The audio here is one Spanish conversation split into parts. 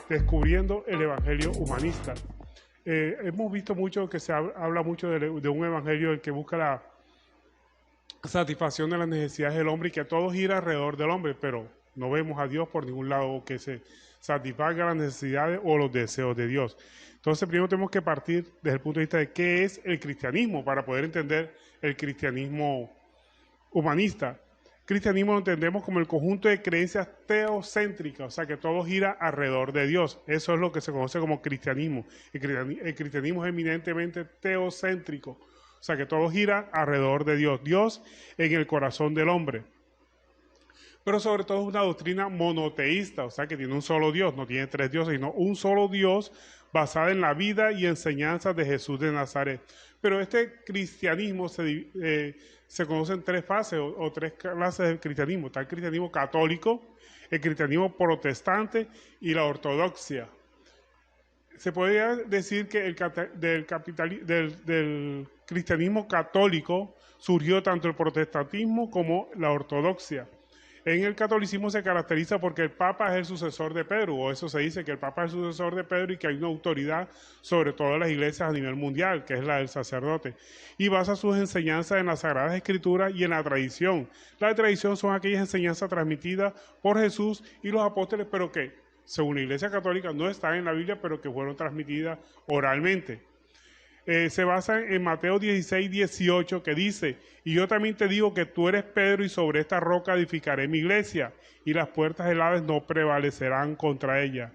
descubriendo el evangelio humanista. Hemos visto mucho que se habla mucho de un evangelio el que busca la satisfacción de las necesidades del hombre y que todo gira alrededor del hombre, pero no vemos a Dios por ningún lado que se satisfaga las necesidades o los deseos de Dios. Entonces primero tenemos que partir desde el punto de vista de qué es el cristianismo para poder entender el cristianismo humanista. Cristianismo lo entendemos como el conjunto de creencias teocéntricas, o sea que todo gira alrededor de Dios. Eso es lo que se conoce como cristianismo. El cristianismo es eminentemente teocéntrico, o sea que todo gira alrededor de Dios. Dios en el corazón del hombre. Pero sobre todo es una doctrina monoteísta, o sea que tiene un solo Dios, no tiene tres dioses, sino un solo Dios basada en la vida y enseñanzas de Jesús de Nazaret. Pero este cristianismo se conoce en tres fases o tres clases de cristianismo. Está el cristianismo católico, el cristianismo protestante y la ortodoxia. Se podría decir que del cristianismo católico surgió tanto el protestantismo como la ortodoxia. En el catolicismo se caracteriza porque el Papa es el sucesor de Pedro, o eso se dice, que el Papa es el sucesor de Pedro y que hay una autoridad sobre todas las iglesias a nivel mundial, que es la del sacerdote, y basa sus enseñanzas en las Sagradas Escrituras y en la tradición. La tradición son aquellas enseñanzas transmitidas por Jesús y los apóstoles, pero que, según la Iglesia Católica, no están en la Biblia, pero que fueron transmitidas oralmente. Se basa en Mateo 16, 18, que dice: y yo también te digo que tú eres Pedro, y sobre esta roca edificaré mi iglesia, y las puertas del Hades no prevalecerán contra ella.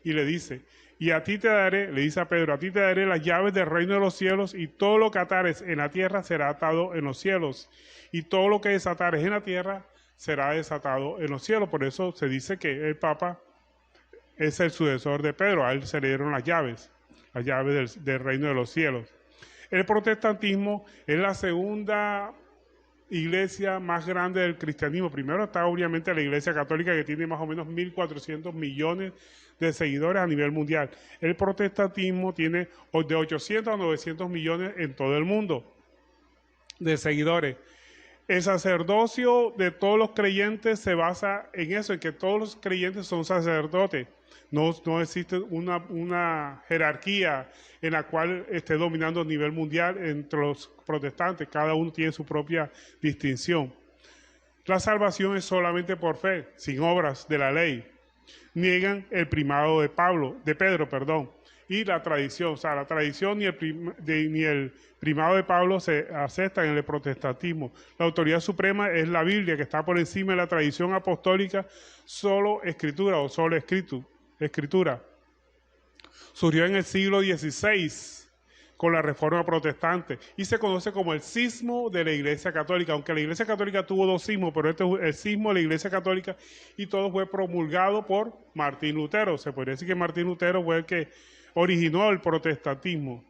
Y le dice: y a ti te daré, le dice a Pedro, a ti te daré las llaves del reino de los cielos, y todo lo que atares en la tierra será atado en los cielos, y todo lo que desatares en la tierra será desatado en los cielos. Por eso se dice que el Papa es el sucesor de Pedro, a él se le dieron las llaves del reino de los cielos. El protestantismo es la segunda iglesia más grande del cristianismo. Primero está obviamente la Iglesia Católica, que tiene más o menos 1.400 millones de seguidores a nivel mundial. El protestantismo tiene de 800 a 900 millones en todo el mundo de seguidores. El sacerdocio de todos los creyentes se basa en eso, en que todos los creyentes son sacerdotes. No existe una jerarquía en la cual esté dominando a nivel mundial entre los protestantes. Cada uno tiene su propia distinción. La salvación es solamente por fe, sin obras de la ley. Niegan el primado de Pedro. Y la tradición, o sea, la tradición ni el primado de Pablo se aceptan en el protestantismo. La autoridad suprema es la Biblia, que está por encima de la tradición apostólica, solo escritura o solo escritura. Surgió en el siglo XVI con la Reforma Protestante y se conoce como el cismo de la Iglesia Católica, aunque la Iglesia Católica tuvo dos cismos, pero este es el cismo de la Iglesia Católica, y todo fue promulgado por Martín Lutero. Se podría decir que Martín Lutero fue el que originó el protestantismo.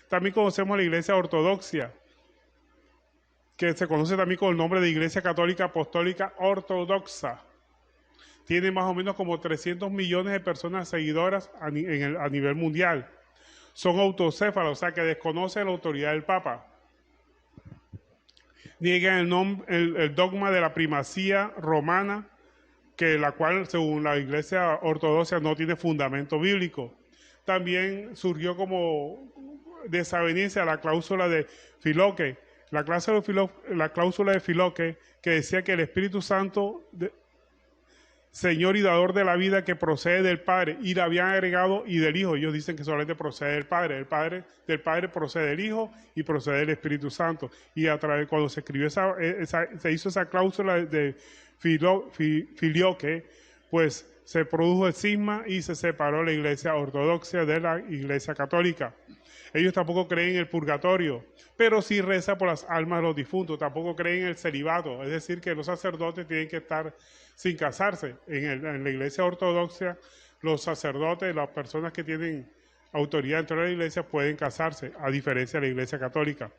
También conocemos la Iglesia Ortodoxia, que se conoce también con el nombre de Iglesia Católica Apostólica Ortodoxa. Tiene más o menos como 300 millones de personas seguidoras a nivel mundial. Son autocéfalos, o sea que desconocen la autoridad del Papa. Niegan el dogma de la primacía romana, la cual, según la Iglesia Ortodoxa, no tiene fundamento bíblico. También surgió como desaveniencia la cláusula de Filoque, la cláusula de Filoque, que decía que el Espíritu Santo, Señor y dador de la vida, que procede del Padre, y le habían agregado y del Hijo. Ellos dicen que solamente procede del Padre. Del Padre procede del Hijo y procede del Espíritu Santo. Y cuando se escribió se hizo esa cláusula de Filioque, pues se produjo el cisma y se separó la Iglesia Ortodoxa de la Iglesia Católica. Ellos tampoco creen en el purgatorio, pero sí reza por las almas de los difuntos. Tampoco creen en el celibato, es decir, que los sacerdotes tienen que estar sin casarse. En la Iglesia Ortodoxa, los sacerdotes, las personas que tienen autoridad dentro de la Iglesia, pueden casarse, a diferencia de la Iglesia Católica.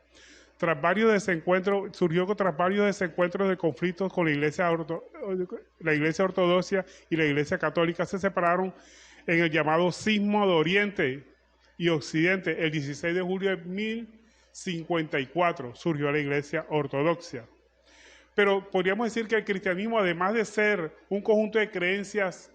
Tras varios desencuentros de conflictos con la Iglesia Ortodoxa y la Iglesia Católica, se separaron en el llamado Cisma de Oriente y Occidente. El 16 de julio de 1054 surgió la Iglesia Ortodoxa. Pero podríamos decir que el cristianismo, además de ser un conjunto de creencias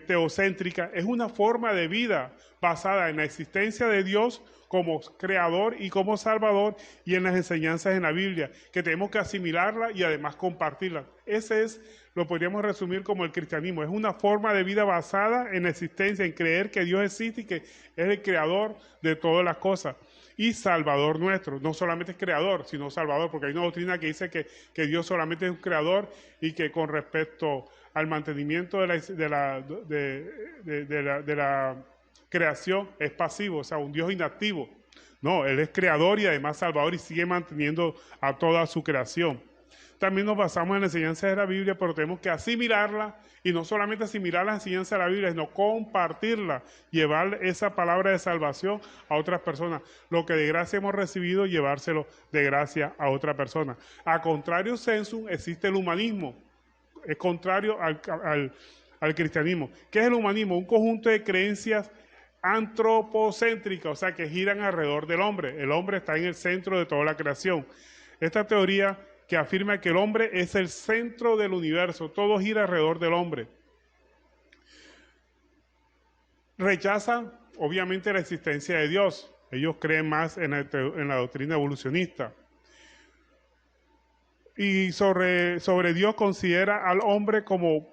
teocéntrica, es una forma de vida basada en la existencia de Dios como creador y como salvador y en las enseñanzas en la Biblia, que tenemos que asimilarla y además compartirla. Ese es, lo podríamos resumir como el cristianismo, es una forma de vida basada en la existencia, en creer que Dios existe y que es el creador de todas las cosas y salvador nuestro. No solamente es creador, sino salvador, porque hay una doctrina que dice que Dios solamente es un creador y que con respecto al mantenimiento de la creación es pasivo, o sea, un Dios inactivo. No, Él es creador y además salvador y sigue manteniendo a toda su creación. También nos basamos en la enseñanza de la Biblia, pero tenemos que asimilarla y no solamente asimilar la enseñanza de la Biblia, sino compartirla, llevar esa palabra de salvación a otras personas. Lo que de gracia hemos recibido, llevárselo de gracia a otra persona. A contrario sensum, existe el humanismo. Es contrario al cristianismo. ¿Qué es el humanismo? Un conjunto de creencias antropocéntricas, o sea, que giran alrededor del hombre. El hombre está en el centro de toda la creación. Esta teoría que afirma que el hombre es el centro del universo, todo gira alrededor del hombre. Rechaza, obviamente, la existencia de Dios. Ellos creen más en la doctrina evolucionista. Y sobre Dios considera al hombre como,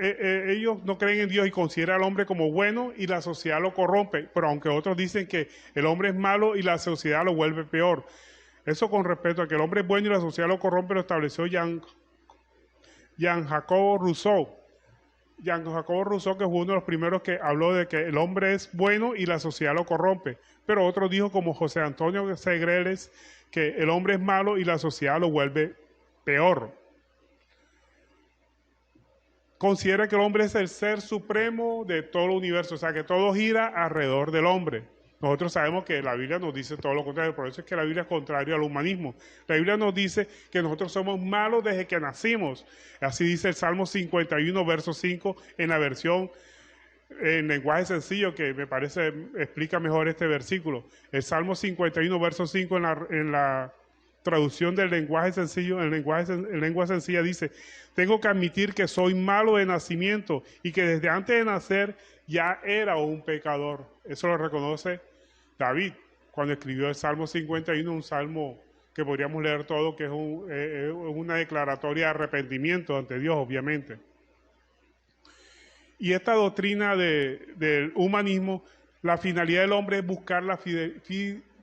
ellos no creen en Dios y consideran al hombre como bueno y la sociedad lo corrompe, pero aunque otros dicen que el hombre es malo y la sociedad lo vuelve peor. Eso con respecto a que el hombre es bueno y la sociedad lo corrompe, lo estableció Jean-Jacques Rousseau. Jean-Jacques Rousseau, que fue uno de los primeros que habló de que el hombre es bueno y la sociedad lo corrompe. Pero otro dijo, como José Antonio Segreles, que el hombre es malo y la sociedad lo vuelve peor. Considera que el hombre es el ser supremo de todo el universo, o sea que todo gira alrededor del hombre. Nosotros sabemos que la Biblia nos dice todo lo contrario, por eso es que la Biblia es contrario al humanismo. La Biblia nos dice que nosotros somos malos desde que nacimos. Así dice el Salmo 51, verso 5, en la versión en lenguaje sencillo, que me parece explica mejor este versículo. El Salmo 51, verso 5, en la traducción del lenguaje sencillo, en lengua sencilla dice: tengo que admitir que soy malo de nacimiento y que desde antes de nacer ya era un pecador. Eso lo reconoce David cuando escribió el Salmo 51, un salmo que podríamos leer todo, que es una declaratoria de arrepentimiento ante Dios, obviamente. Y esta doctrina del humanismo, la finalidad del hombre es buscar la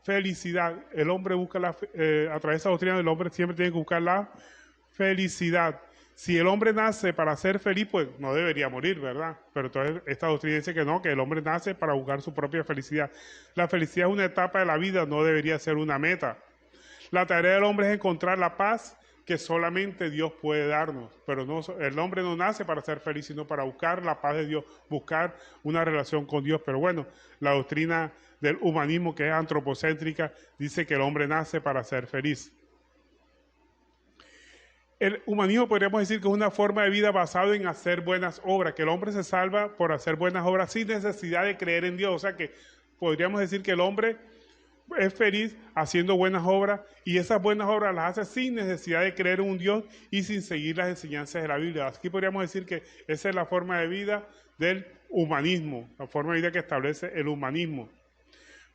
felicidad. El hombre busca a través de esa doctrina del hombre siempre tiene que buscar la felicidad. Si el hombre nace para ser feliz, pues no debería morir, ¿verdad? Pero entonces esta doctrina dice que no, que el hombre nace para buscar su propia felicidad. La felicidad es una etapa de la vida, no debería ser una meta. La tarea del hombre es encontrar la paz que solamente Dios puede darnos, pero no, el hombre no nace para ser feliz, sino para buscar la paz de Dios, buscar una relación con Dios. Pero bueno, la doctrina del humanismo, que es antropocéntrica, dice que el hombre nace para ser feliz. El humanismo podríamos decir que es una forma de vida basada en hacer buenas obras, que el hombre se salva por hacer buenas obras sin necesidad de creer en Dios. O sea que podríamos decir que el hombre es feliz haciendo buenas obras y esas buenas obras las hace sin necesidad de creer en un Dios y sin seguir las enseñanzas de la Biblia. Aquí podríamos decir que esa es la forma de vida del humanismo, la forma de vida que establece el humanismo.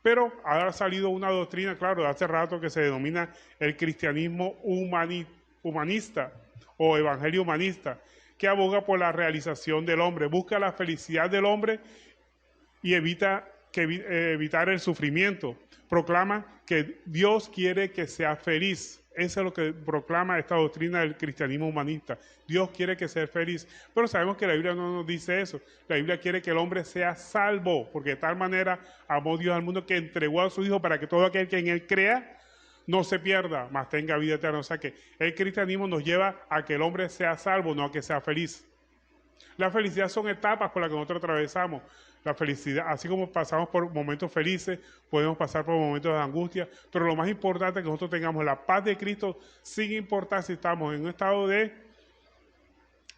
Pero ha salido una doctrina, claro, de hace rato que se denomina el cristianismo humanista o evangelio humanista, que aboga por la realización del hombre, busca la felicidad del hombre y evitar el sufrimiento. Proclama que Dios quiere que sea feliz. Eso es lo que proclama esta doctrina del cristianismo humanista. Dios quiere que sea feliz. Pero sabemos que la Biblia no nos dice eso. La Biblia quiere que el hombre sea salvo, porque de tal manera amó Dios al mundo que entregó a su Hijo para que todo aquel que en Él crea no se pierda, mas tenga vida eterna. O sea que el cristianismo nos lleva a que el hombre sea salvo, no a que sea feliz. La felicidad son etapas por las que nosotros atravesamos. La felicidad, así como pasamos por momentos felices, podemos pasar por momentos de angustia, pero lo más importante es que nosotros tengamos la paz de Cristo, sin importar si estamos en un estado de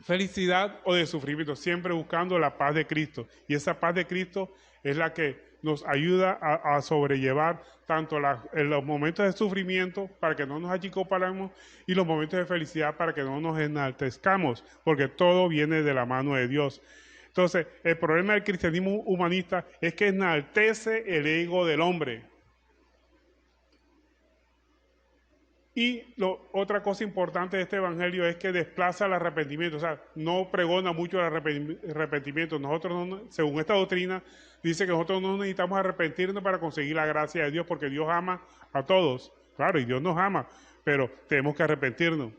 felicidad o de sufrimiento, siempre buscando la paz de Cristo. Y esa paz de Cristo es la que nos ayuda a sobrellevar tanto en los momentos de sufrimiento para que no nos achicopalemos y los momentos de felicidad para que no nos enaltezcamos, porque todo viene de la mano de Dios. Entonces, el problema del cristianismo humanista es que enaltece el ego del hombre. Y otra cosa importante de este evangelio es que desplaza el arrepentimiento, o sea, no pregona mucho el arrepentimiento. Nosotros, según esta doctrina, dice que nosotros no necesitamos arrepentirnos para conseguir la gracia de Dios, porque Dios ama a todos. Claro, y Dios nos ama, pero tenemos que arrepentirnos.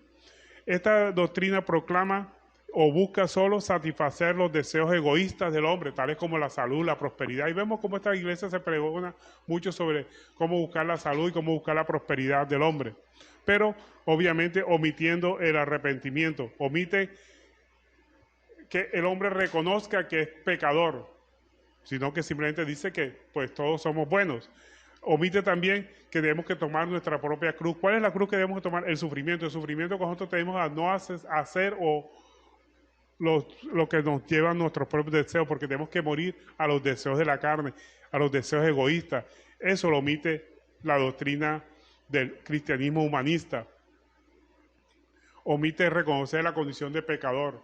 Esta doctrina proclama o busca solo satisfacer los deseos egoístas del hombre, tales como la salud, la prosperidad. Y vemos cómo esta iglesia se pregona mucho sobre cómo buscar la salud y cómo buscar la prosperidad del hombre. Pero obviamente omitiendo el arrepentimiento, omite que el hombre reconozca que es pecador, sino que simplemente dice que pues todos somos buenos. Omite también que debemos que tomar nuestra propia cruz. ¿Cuál es la cruz que debemos tomar? El sufrimiento que nosotros tenemos a no hacer o lo que nos lleva a nuestros propios deseos, porque tenemos que morir a los deseos de la carne, a los deseos egoístas. Eso lo omite la doctrina del cristianismo humanista. Omite reconocer la condición de pecador.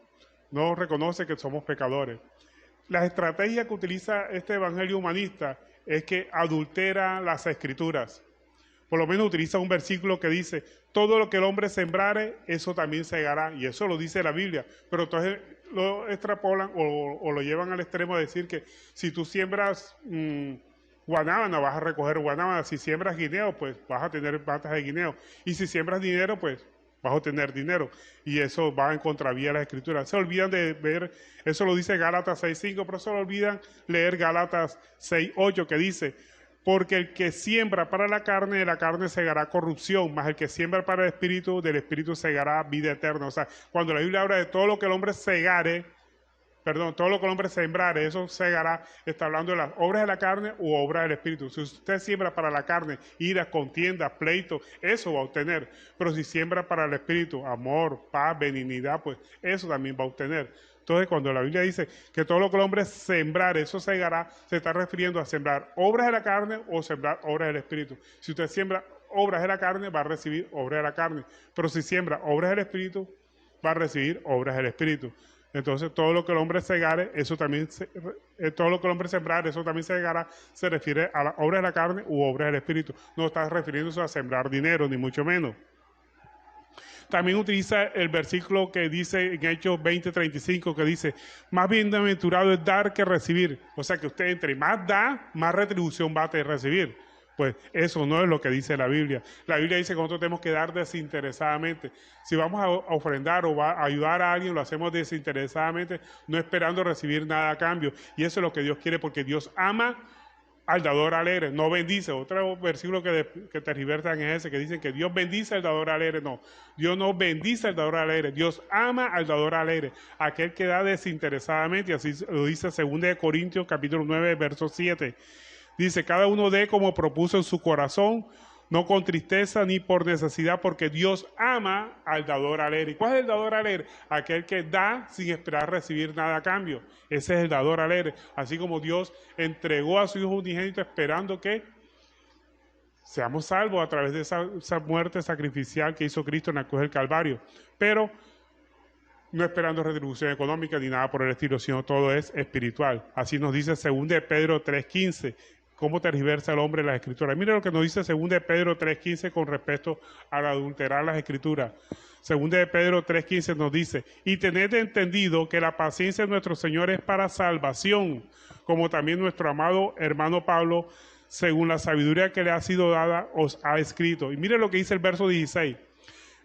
No reconoce que somos pecadores. La estrategia que utiliza este evangelio humanista es que adultera las escrituras. Por lo menos utiliza un versículo que dice, todo lo que el hombre sembrare, eso también segará. Y eso lo dice la Biblia. Pero entonces lo extrapolan o lo llevan al extremo de decir que si tú siembras guanábana, vas a recoger guanábana. Si siembras guineo, pues vas a tener matas de guineo. Y si siembras dinero, pues vas a obtener dinero. Y eso va en contravía de las escrituras. Se olvidan de ver, eso lo dice Gálatas 6:5, pero se olvidan leer Gálatas 6:8, que dice, porque el que siembra para la carne, de la carne segará corrupción, mas el que siembra para el espíritu, del espíritu segará vida eterna. O sea, cuando la Biblia habla de todo lo que el hombre segare, todo lo que el hombre sembrare, eso segará, está hablando de las obras de la carne u obras del espíritu. Si usted siembra para la carne, iras, contiendas, pleitos, eso va a obtener. Pero si siembra para el espíritu, amor, paz, benignidad, pues eso también va a obtener. Entonces, cuando la Biblia dice que todo lo que el hombre sembrar, eso segará, se está refiriendo a sembrar obras de la carne o sembrar obras del espíritu. Si usted siembra obras de la carne, va a recibir obras de la carne. Pero si siembra obras del espíritu, va a recibir obras del espíritu. Entonces, todo lo que el hombre segare, eso también, todo lo que el hombre sembrar, eso también segará, se refiere a las obras de la carne u obras del espíritu. No está refiriéndose a sembrar dinero, ni mucho menos. También utiliza el versículo que dice en Hechos 20:35, que dice, más bienaventurado es dar que recibir. O sea que usted entre más da, más retribución va a recibir. Pues eso no es lo que dice la Biblia. La Biblia dice que nosotros tenemos que dar desinteresadamente. Si vamos a ofrendar o a ayudar a alguien, lo hacemos desinteresadamente, no esperando recibir nada a cambio. Y eso es lo que Dios quiere, porque Dios ama al dador alegre, no bendice. Otro versículo que tergiversan es ese, que dicen que Dios bendice al dador alegre. No, Dios no bendice al dador alegre, Dios ama al dador alegre, aquel que da desinteresadamente, y así lo dice 2 Corintios capítulo 9, verso 7. Dice, cada uno dé como propuso en su corazón, no con tristeza ni por necesidad, porque Dios ama al dador alegre. ¿Y cuál es el dador alegre? Aquel que da sin esperar recibir nada a cambio. Ese es el dador alegre. Así como Dios entregó a su Hijo unigénito esperando que seamos salvos a través de esa muerte sacrificial que hizo Cristo en la cruz del Calvario. Pero no esperando retribución económica ni nada por el estilo, sino todo es espiritual. Así nos dice 2 Pedro 3:15. ¿Cómo tergiversa el hombre las escrituras? Mira lo que nos dice 2 Pedro 3:15 con respecto a adulterar las escrituras. 2 Pedro 3:15 nos dice, y tened entendido que la paciencia de nuestro Señor es para salvación, como también nuestro amado hermano Pablo, según la sabiduría que le ha sido dada, os ha escrito. Y mire lo que dice el verso 16.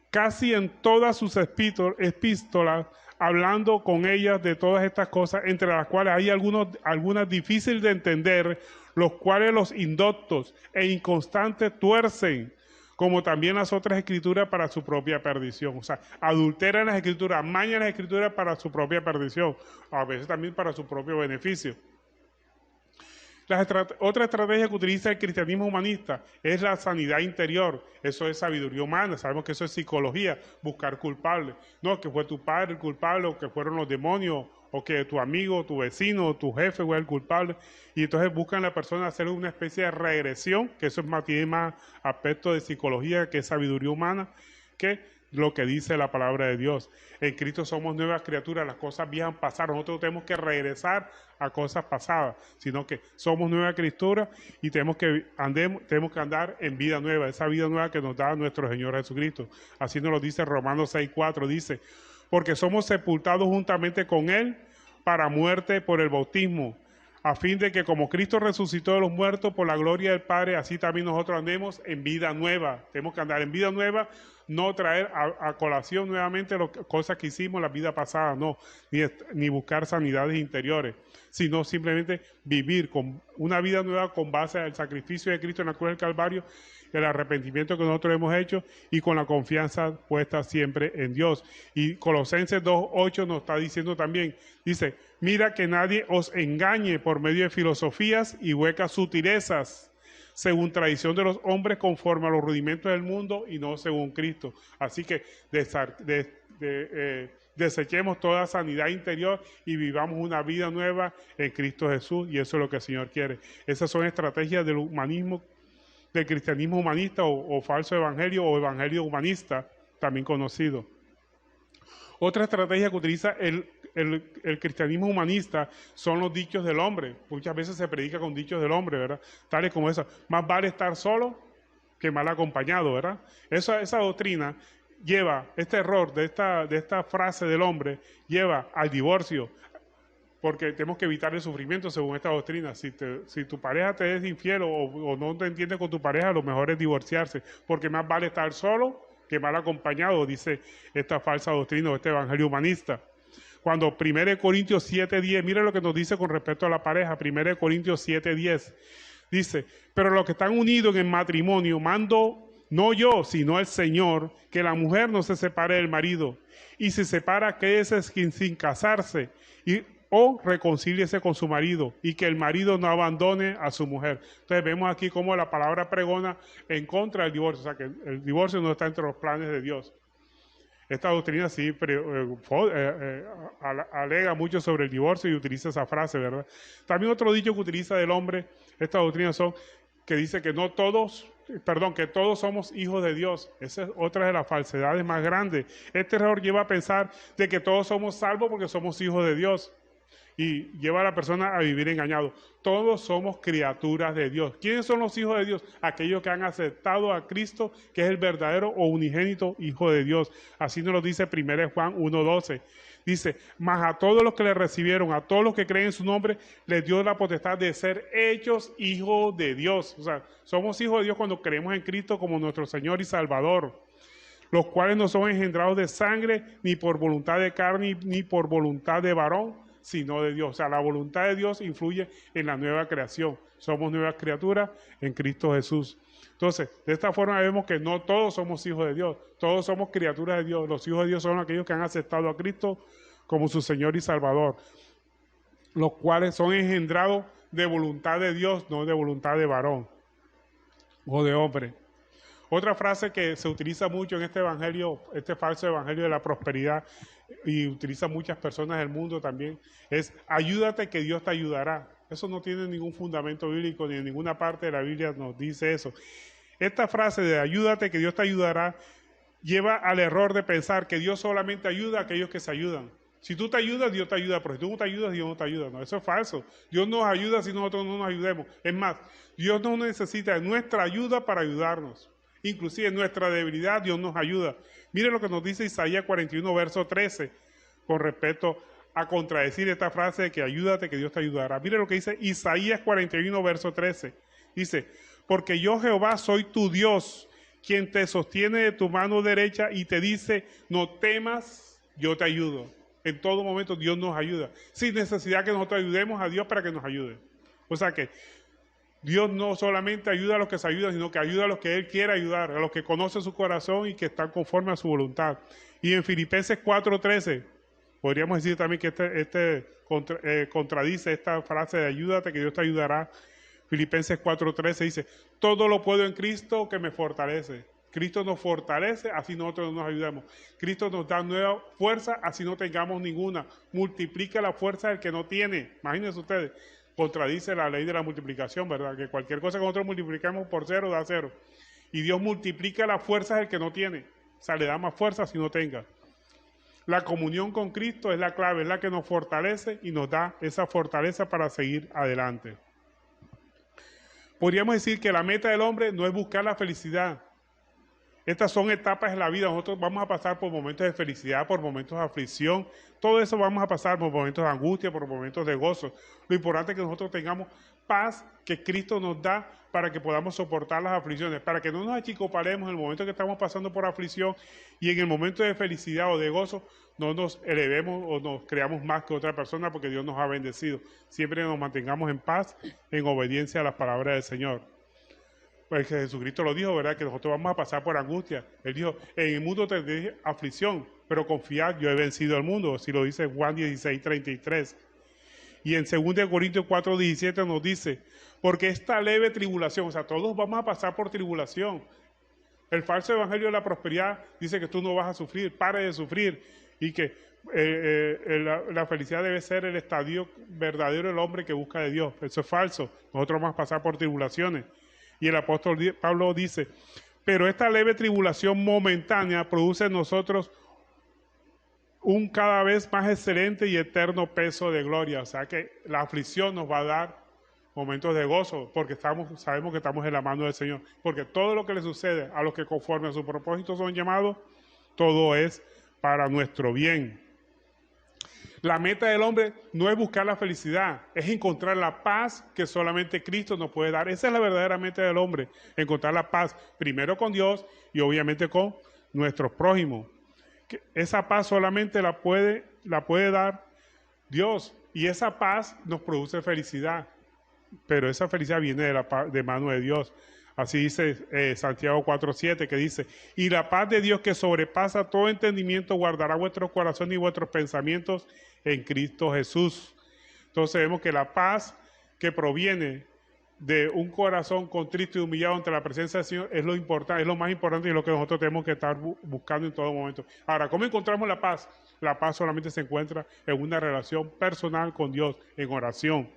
Casi en todas sus epístolas, hablando con ellas de todas estas cosas, entre las cuales hay algunas difíciles de entender, los cuales los indoctos e inconstantes tuercen, como también las otras escrituras para su propia perdición. O sea, adulteran las escrituras, amañan las escrituras para su propia perdición, a veces también para su propio beneficio. Otra estrategia que utiliza el cristianismo humanista es la sanidad interior. Eso es sabiduría humana, sabemos que eso es psicología, buscar culpables. No, que fue tu padre el culpable, o que fueron los demonios, o que tu amigo, tu vecino, tu jefe fue el culpable. Y entonces buscan a la persona hacer una especie de regresión, que eso tiene más aspecto de psicología que sabiduría humana, que lo que dice la palabra de Dios. En Cristo somos nuevas criaturas, las cosas viejas pasaron, nosotros tenemos que regresar a cosas pasadas, sino que somos nuevas criaturas y tenemos que andar en vida nueva, esa vida nueva que nos da nuestro Señor Jesucristo. Así nos lo dice Romanos 6:4, dice, porque somos sepultados juntamente con Él para muerte por el bautismo, a fin de que como Cristo resucitó de los muertos por la gloria del Padre, así también nosotros andemos en vida nueva. Tenemos que andar en vida nueva, no traer a colación nuevamente las cosas que hicimos la vida pasada, no, ni buscar sanidades interiores, sino simplemente vivir con una vida nueva con base al sacrificio de Cristo en la cruz del Calvario, el arrepentimiento que nosotros hemos hecho y con la confianza puesta siempre en Dios. Y Colosenses 2:8 nos está diciendo también, dice, mira que nadie os engañe por medio de filosofías y huecas sutilezas, según tradición de los hombres, conforme a los rudimentos del mundo y no según Cristo. Así que desechemos toda sanidad interior y vivamos una vida nueva en Cristo Jesús, y eso es lo que el Señor quiere. Esas son estrategias del humanismo, del cristianismo humanista o falso evangelio o evangelio humanista, también conocido. Otra estrategia que utiliza el cristianismo humanista son los dichos del hombre. Muchas veces se predica con dichos del hombre, ¿verdad? Tales como esa, más vale estar solo que mal acompañado, ¿verdad? Esa doctrina lleva, este error de esta frase del hombre, lleva al divorcio, porque tenemos que evitar el sufrimiento según esta doctrina. Si tu pareja te es infiel o no te entiende con tu pareja, lo mejor es divorciarse, porque más vale estar solo que mal acompañado, dice esta falsa doctrina o este evangelio humanista. Cuando 1 Corintios 7:10, mire lo que nos dice con respecto a la pareja, 1 Corintios 7:10, dice, pero los que están unidos en el matrimonio, mando no yo, sino el Señor, que la mujer no se separe del marido, y si se separa, quédese sin casarse, o reconcíliese con su marido, y que el marido no abandone a su mujer. Entonces vemos aquí cómo la palabra pregona en contra del divorcio, o sea que el divorcio no está entre los planes de Dios. Esta doctrina sí alega mucho sobre el divorcio y utiliza esa frase, ¿verdad? También otro dicho que utiliza del hombre, esta doctrina son que dice que que todos somos hijos de Dios. Esa es otra de las falsedades más grandes. Este error lleva a pensar de que todos somos salvos porque somos hijos de Dios, y lleva a la persona a vivir engañado. Todos somos criaturas de Dios. ¿Quiénes son los hijos de Dios? Aquellos que han aceptado a Cristo, que es el verdadero o unigénito Hijo de Dios. Así nos lo dice 1 Juan 1:12. Dice, mas a todos los que le recibieron, a todos los que creen en su nombre, les dio la potestad de ser hechos hijos de Dios. O sea, somos hijos de Dios cuando creemos en Cristo como nuestro Señor y Salvador, los cuales no son engendrados de sangre, ni por voluntad de carne, ni por voluntad de varón, sino de Dios. O sea, la voluntad de Dios influye en la nueva creación. Somos nuevas criaturas en Cristo Jesús. Entonces, de esta forma vemos que no todos somos hijos de Dios, todos somos criaturas de Dios. Los hijos de Dios son aquellos que han aceptado a Cristo como su Señor y Salvador, los cuales son engendrados de voluntad de Dios, no de voluntad de varón o de hombre. Otra frase que se utiliza mucho en este evangelio, este falso evangelio de la prosperidad, y utiliza muchas personas del mundo también, es ayúdate que Dios te ayudará. Eso no tiene ningún fundamento bíblico, ni en ninguna parte de la Biblia nos dice eso. Esta frase de ayúdate que Dios te ayudará lleva al error de pensar que Dios solamente ayuda a aquellos que se ayudan. Si tú te ayudas, Dios te ayuda, pero si tú no te ayudas, Dios no te ayuda. No, eso es falso. Dios nos ayuda si nosotros no nos ayudemos. Es más, Dios no necesita nuestra ayuda para ayudarnos. Inclusive en nuestra debilidad Dios nos ayuda. Mire lo que nos dice Isaías 41, verso 13, con respecto a contradecir esta frase de que ayúdate que Dios te ayudará. Mire lo que dice Isaías 41, verso 13. Dice, porque yo Jehová soy tu Dios, quien te sostiene de tu mano derecha y te dice, no temas, yo te ayudo. En todo momento Dios nos ayuda, sin necesidad que nosotros ayudemos a Dios para que nos ayude. O sea que Dios no solamente ayuda a los que se ayudan, sino que ayuda a los que Él quiere ayudar, a los que conocen su corazón y que están conformes a su voluntad. Y en Filipenses 4:13, podríamos decir también que contradice esta frase de ayúdate que Dios te ayudará. Filipenses 4:13 dice, todo lo puedo en Cristo que me fortalece. Cristo nos fortalece, así nosotros nos ayudamos. Cristo nos da nueva fuerza, así no tengamos ninguna. Multiplica la fuerza del que no tiene. Imagínense ustedes. Contradice la ley de la multiplicación, ¿verdad? Que cualquier cosa que nosotros multiplicamos por 0 da 0. Y Dios multiplica las fuerzas del que no tiene. O sea, le da más fuerza si no tenga. La comunión con Cristo es la clave, es la que nos fortalece y nos da esa fortaleza para seguir adelante. Podríamos decir que la meta del hombre no es buscar la felicidad. Estas son etapas de la vida. Nosotros vamos a pasar por momentos de felicidad, por momentos de aflicción. Todo eso vamos a pasar por momentos de angustia, por momentos de gozo. Lo importante es que nosotros tengamos paz que Cristo nos da para que podamos soportar las aflicciones, para que no nos achicoparemos en el momento que estamos pasando por aflicción y en el momento de felicidad o de gozo no nos elevemos o nos creamos más que otra persona porque Dios nos ha bendecido. Siempre nos mantengamos en paz, en obediencia a las palabras del Señor. Pues que Jesucristo lo dijo, ¿verdad? Que nosotros vamos a pasar por angustia. Él dijo, en el mundo tendréis aflicción, pero confiad, yo he vencido al mundo. Así lo dice Juan 16:33. Y en 2 Corintios 4:17 nos dice, porque esta leve tribulación, o sea, todos vamos a pasar por tribulación. El falso evangelio de la prosperidad dice que tú no vas a sufrir, pare de sufrir, y que la felicidad debe ser el estadio verdadero del hombre que busca de Dios. Eso es falso. Nosotros vamos a pasar por tribulaciones. Y el apóstol Pablo dice, pero esta leve tribulación momentánea produce en nosotros un cada vez más excelente y eterno peso de gloria. O sea que la aflicción nos va a dar momentos de gozo, porque sabemos que estamos en la mano del Señor. Porque todo lo que le sucede a los que conforme a su propósito son llamados, todo es para nuestro bien. La meta del hombre no es buscar la felicidad, es encontrar la paz que solamente Cristo nos puede dar. Esa es la verdadera meta del hombre, encontrar la paz primero con Dios y obviamente con nuestros prójimos. Esa paz solamente la puede dar Dios y esa paz nos produce felicidad, pero esa felicidad viene de mano de Dios. Así dice Santiago 4:7, que dice, y la paz de Dios que sobrepasa todo entendimiento guardará vuestros corazones y vuestros pensamientos en Cristo Jesús. Entonces vemos que la paz que proviene de un corazón contrito y humillado ante la presencia del Señor es lo importante, es lo más importante y lo que nosotros tenemos que estar buscando en todo momento. Ahora, ¿cómo encontramos la paz? La paz solamente se encuentra en una relación personal con Dios, en oración.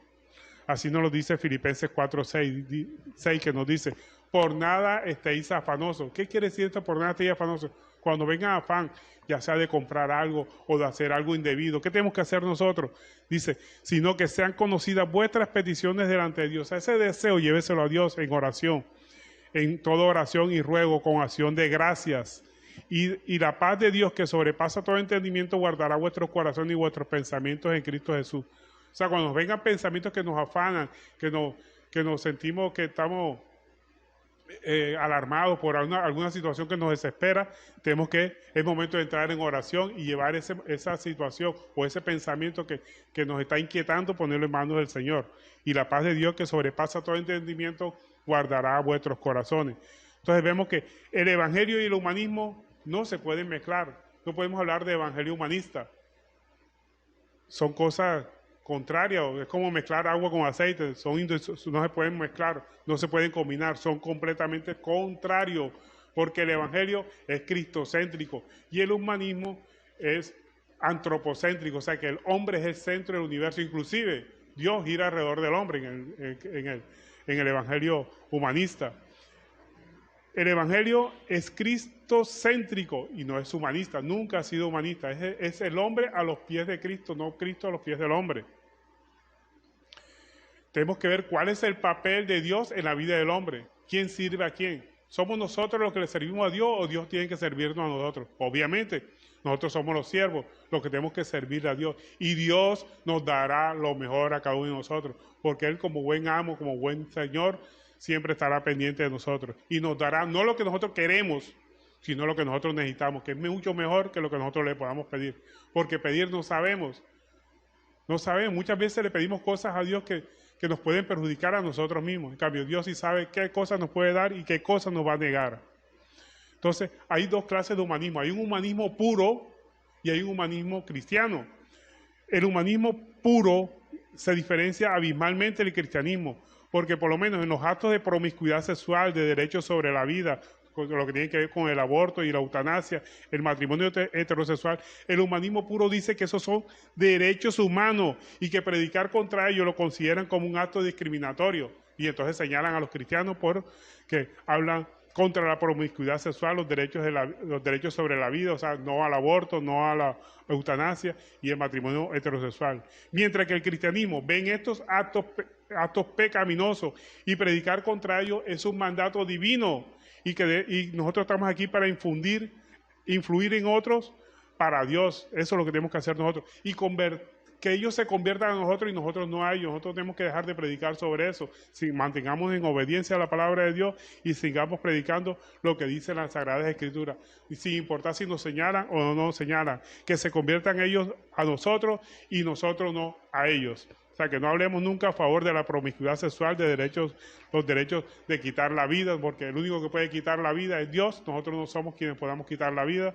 Así nos lo dice Filipenses 4:6, que nos dice, por nada estéis afanosos. ¿Qué quiere decir esto? Por nada estéis afanosos. Cuando venga afán, ya sea de comprar algo o de hacer algo indebido, ¿qué tenemos que hacer nosotros? Dice, sino que sean conocidas vuestras peticiones delante de Dios. Ese deseo lléveselo a Dios en oración, en toda oración y ruego con acción de gracias. Y la paz de Dios que sobrepasa todo entendimiento guardará vuestros corazones y vuestros pensamientos en Cristo Jesús. O sea, cuando nos vengan pensamientos que nos afanan, que nos sentimos que estamos alarmados por alguna situación que nos desespera, es momento de entrar en oración y llevar esa situación o ese pensamiento que nos está inquietando, ponerlo en manos del Señor. Y la paz de Dios que sobrepasa todo entendimiento guardará vuestros corazones. Entonces vemos que el evangelio y el humanismo no se pueden mezclar. No podemos hablar de evangelio humanista. Son cosas contrarias, es como mezclar agua con aceite, no se pueden mezclar, no se pueden combinar, son completamente contrarios, porque el evangelio es cristocéntrico y el humanismo es antropocéntrico, o sea que el hombre es el centro del universo, inclusive Dios gira alrededor del hombre en el evangelio humanista. El evangelio es cristocéntrico y no es humanista, nunca ha sido humanista, es el hombre a los pies de Cristo, no Cristo a los pies del hombre. Tenemos que ver cuál es el papel de Dios en la vida del hombre, quién sirve a quién. ¿Somos nosotros los que le servimos a Dios o Dios tiene que servirnos a nosotros? Obviamente, nosotros somos los siervos, los que tenemos que servirle a Dios. Y Dios nos dará lo mejor a cada uno de nosotros, porque Él como buen amo, como buen Señor, siempre estará pendiente de nosotros. Y nos dará no lo que nosotros queremos, sino lo que nosotros necesitamos, que es mucho mejor que lo que nosotros le podamos pedir. Porque pedir no sabemos. No sabemos. Muchas veces le pedimos cosas a Dios que nos pueden perjudicar a nosotros mismos. En cambio, Dios sí sabe qué cosas nos puede dar y qué cosas nos va a negar. Entonces, hay dos clases de humanismo. Hay un humanismo puro y hay un humanismo cristiano. El humanismo puro se diferencia abismalmente del cristianismo, porque por lo menos en los actos de promiscuidad sexual, de derechos sobre la vida, con lo que tiene que ver con el aborto y la eutanasia, el matrimonio heterosexual, el humanismo puro dice que esos son derechos humanos y que predicar contra ellos lo consideran como un acto discriminatorio. Y entonces señalan a los cristianos porque hablan contra la promiscuidad sexual, los derechos sobre la vida, o sea, no al aborto, no a la eutanasia y el matrimonio heterosexual. Mientras que el cristianismo ve en estos actos pecaminosos y predicar contra ellos es un mandato divino y nosotros estamos aquí para influir en otros para Dios. Eso es lo que tenemos que hacer nosotros. Y que ellos se conviertan a nosotros y nosotros no a ellos. Nosotros tenemos que dejar de predicar sobre eso. Si mantengamos en obediencia a la palabra de Dios y sigamos predicando lo que dicen las Sagradas Escrituras. Y sin importar si nos señalan o no nos señalan. Que se conviertan ellos a nosotros y nosotros no a ellos. O sea, que no hablemos nunca a favor de la promiscuidad sexual, los derechos de quitar la vida, porque el único que puede quitar la vida es Dios. Nosotros no somos quienes podamos quitar la vida.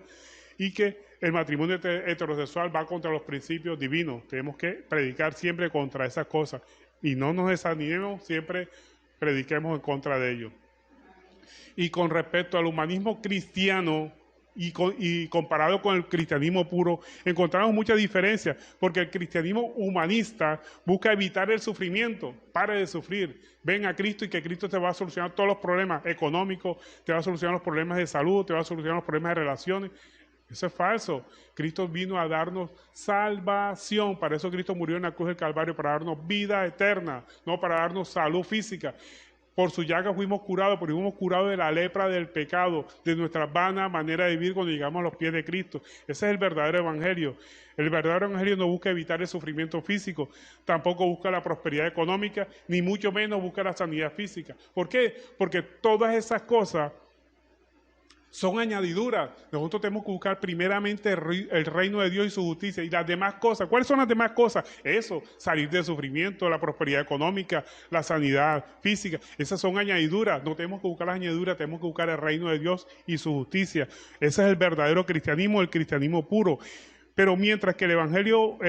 Y que el matrimonio heterosexual va contra los principios divinos. Tenemos que predicar siempre contra esas cosas. Y no nos desanimemos, siempre prediquemos en contra de ellos. Y con respecto al humanismo cristiano y comparado con el cristianismo puro, encontramos muchas diferencias, porque el cristianismo humanista busca evitar el sufrimiento. Pare de sufrir, ven a Cristo y que Cristo te va a solucionar todos los problemas económicos, te va a solucionar los problemas de salud, te va a solucionar los problemas de relaciones. Eso es falso. Cristo vino a darnos salvación. Para eso Cristo murió en la cruz del Calvario, para darnos vida eterna, no para darnos salud física. Por su llaga fuimos curados, porque fuimos curados de la lepra del pecado, de nuestra vana manera de vivir cuando llegamos a los pies de Cristo. Ese es el verdadero evangelio. El verdadero evangelio no busca evitar el sufrimiento físico, tampoco busca la prosperidad económica, ni mucho menos busca la sanidad física. ¿Por qué? Porque todas esas cosas son añadiduras. Nosotros tenemos que buscar primeramente el reino de Dios y su justicia. Y las demás cosas, ¿cuáles son las demás cosas? Eso, salir del sufrimiento, la prosperidad económica, la sanidad física. Esas son añadiduras. No tenemos que buscar las añadiduras, tenemos que buscar el reino de Dios y su justicia. Ese es el verdadero cristianismo, el cristianismo puro. Pero mientras que el evangelio,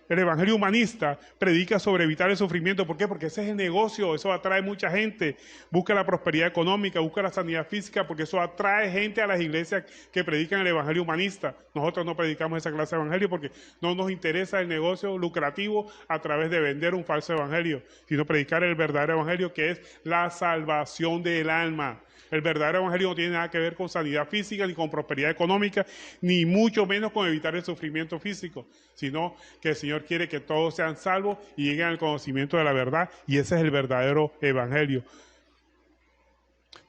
el evangelio humanista predica sobre evitar el sufrimiento. ¿Por qué? Porque ese es el negocio, eso atrae mucha gente. Busca la prosperidad económica, busca la sanidad física, porque eso atrae gente a las iglesias que predican el evangelio humanista. Nosotros no predicamos esa clase de evangelio porque no nos interesa el negocio lucrativo a través de vender un falso evangelio, sino predicar el verdadero evangelio, que es la salvación del alma. El verdadero evangelio no tiene nada que ver con sanidad física, ni con prosperidad económica, ni mucho menos con evitar el sufrimiento físico, sino que el Señor quiere que todos sean salvos y lleguen al conocimiento de la verdad, y ese es el verdadero evangelio.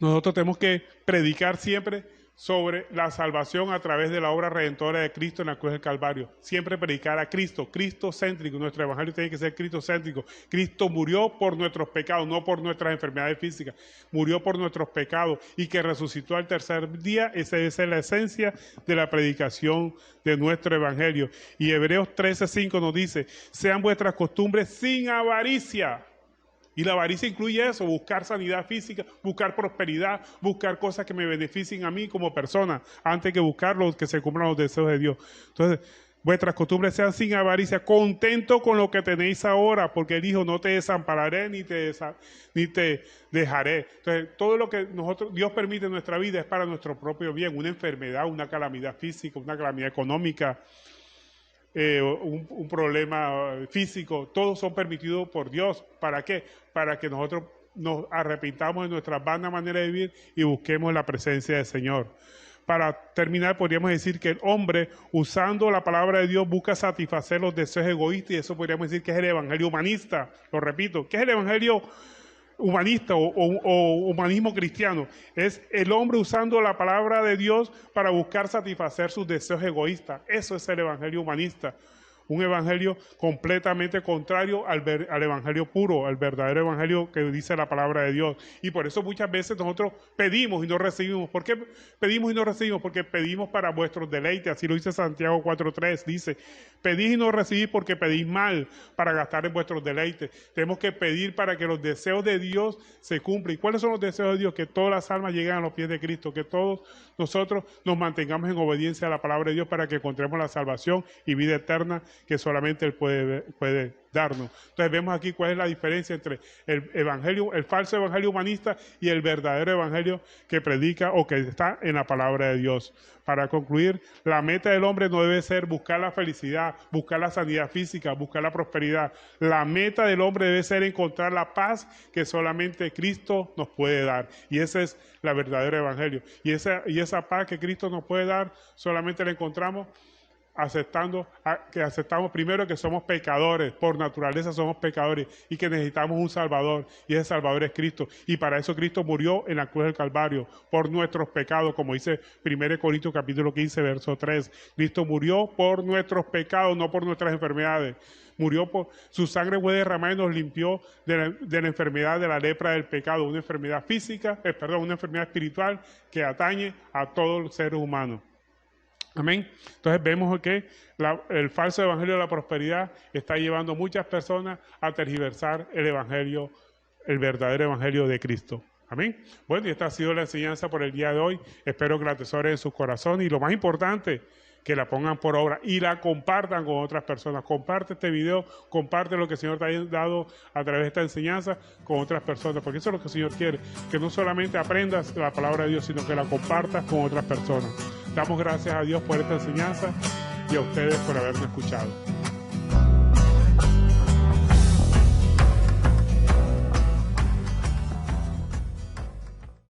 Nosotros tenemos que predicar siempre sobre la salvación a través de la obra redentora de Cristo en la cruz del Calvario. Siempre predicar a Cristo, cristocéntrico. Nuestro evangelio tiene que ser cristocéntrico. Cristo murió por nuestros pecados, no por nuestras enfermedades físicas. Murió por nuestros pecados y que resucitó al tercer día. Esa es la esencia de la predicación de nuestro evangelio. Y Hebreos 13:5 nos dice: sean vuestras costumbres sin avaricia. Y la avaricia incluye eso, buscar sanidad física, buscar prosperidad, buscar cosas que me beneficien a mí como persona, antes que buscar los que se cumplan los deseos de Dios. Entonces, vuestras costumbres sean sin avaricia, contento con lo que tenéis ahora, porque Él dijo: no te desampararé ni te dejaré. Entonces, todo lo que Dios permite en nuestra vida es para nuestro propio bien. Una enfermedad, una calamidad física, una calamidad económica, un problema físico, todos son permitidos por Dios. ¿Para qué? Para que nosotros nos arrepintamos de nuestra vana manera de vivir y busquemos la presencia del Señor. Para terminar, podríamos decir que el hombre, usando la palabra de Dios, busca satisfacer los deseos egoístas, y eso podríamos decir que es el evangelio humanista. Lo repito, ¿qué es el evangelio humanista o humanismo cristiano? Es el hombre usando la palabra de Dios para buscar satisfacer sus deseos egoístas. Eso es el evangelio humanista. Un evangelio completamente contrario al evangelio puro, al verdadero evangelio que dice la palabra de Dios. Y por eso muchas veces nosotros pedimos y no recibimos. ¿Por qué pedimos y no recibimos? Porque pedimos para vuestros deleites. Así lo dice Santiago 4:3. Dice: pedís y no recibís porque pedís mal, para gastar en vuestros deleites. Tenemos que pedir para que los deseos de Dios se cumplan. ¿Y cuáles son los deseos de Dios? Que todas las almas lleguen a los pies de Cristo, que todos nosotros nos mantengamos en obediencia a la palabra de Dios para que encontremos la salvación y vida eterna que solamente Él puede darnos. Entonces vemos aquí cuál es la diferencia entre el evangelio, el falso evangelio humanista y el verdadero evangelio que predica o que está en la palabra de Dios. Para concluir, la meta del hombre no debe ser buscar la felicidad, buscar la sanidad física, buscar la prosperidad. La meta del hombre debe ser encontrar la paz que solamente Cristo nos puede dar. Y ese es el verdadero evangelio. Y esa paz que Cristo nos puede dar solamente la encontramos aceptamos primero que somos pecadores, por naturaleza somos pecadores y que necesitamos un Salvador, y ese Salvador es Cristo, y para eso Cristo murió en la cruz del Calvario por nuestros pecados, como dice 1 Corintios capítulo 15 verso 3. Cristo murió por nuestros pecados, no por nuestras enfermedades. Murió por su sangre fue derramada y nos limpió de la enfermedad de la lepra del pecado, una enfermedad física, una enfermedad espiritual que atañe a todos los seres humanos. Amén. Entonces vemos que el falso evangelio de la prosperidad está llevando a muchas personas a tergiversar el evangelio, el verdadero evangelio de Cristo. Amén. Bueno, y esta ha sido la enseñanza por el día de hoy. Espero que la atesoren en sus corazones y lo más importante, que la pongan por obra y la compartan con otras personas. Comparte este video, comparte lo que el Señor te ha dado a través de esta enseñanza con otras personas, porque eso es lo que el Señor quiere, que no solamente aprendas la palabra de Dios, sino que la compartas con otras personas. Damos gracias a Dios por esta enseñanza y a ustedes por haberme escuchado.